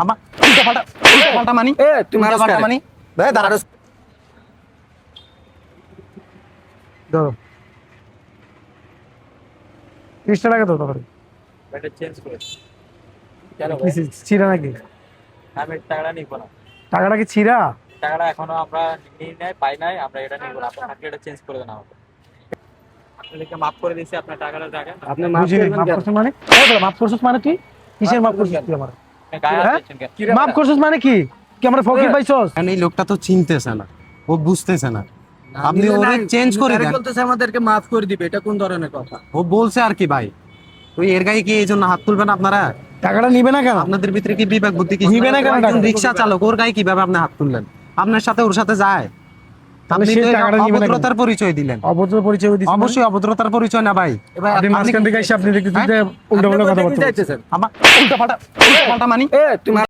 আমার উল্টা পাল্টা মানি তুমি উল্টা পাল্টা মানি দাঁড়া ধরো 30 টাকা দাও তাহলে। এটা চেঞ্জ করে কেন কি ছিঁড়া নাকি? আমি টাকাটা নিব না, টাকাটা কি ছিঁড়া? টাকাটা এখনো আমরা নিই নাই, পাই নাই, আমরা এটা নিব না। আপনার থাকলে এটা চেঞ্জ করে দেন আমাকে। আপনাদেরকে মাফ করে দিয়েছি, আপনার টাকাটা রাখেন। আপনি মাফ বুঝিনি, করবেন মাফ কেন? করছিস মানে? এই বলে মাফ করছিস মানে তুই কিসের মাফ করছিস তুই আমার? আপনি গায়ে হাত হ্যাঁ? দিচ্ছেন কেন? কি রে মাফ বেটা? করছিস মানে কি? কি আমরা ফকির পাইছস? কারণ এই লোকটা তো চিনতেছে না, ও বুঝতেছে না। আপনি নিলে ওরে নাই, চেঞ্জ করে ডাইরেক্ট দেন। বলতেছে আমাদেরকে মাফ করে দিবে, এটা কোন ধরনের কথা? ও বলছে আর কি ভাই, তুই এর গায়ে কি এই জন্য হাত তুলবেন আপনারা? টাকাটা নিবে না কেন? আপনাদের ভিতরে কি বিবেক বুদ্ধি কি নিবে না কেন টাকা? রিক্সা চালক, ওর গায়ে কিভাবে আপনি হাত তুললেন? আপনার সাথে ওর সাথে যায়? তাহলে আপনি সে তো টাকাটা নিবে না কেন? অভদ্রতার পরিচয় দিলেন। অভদ্র পরিচয় দিছিস? অবশ্যই অভদ্রতার পরিচয় না ভাই। এবার আপনি মাঝখান থেকে এসে আপনি দেখতেছেন যে উল্টা আপনি পাল্টা কথা কোথায় বলছেন। যাইতেছেন? আমার উল্টা পাল্টা মানি তুমি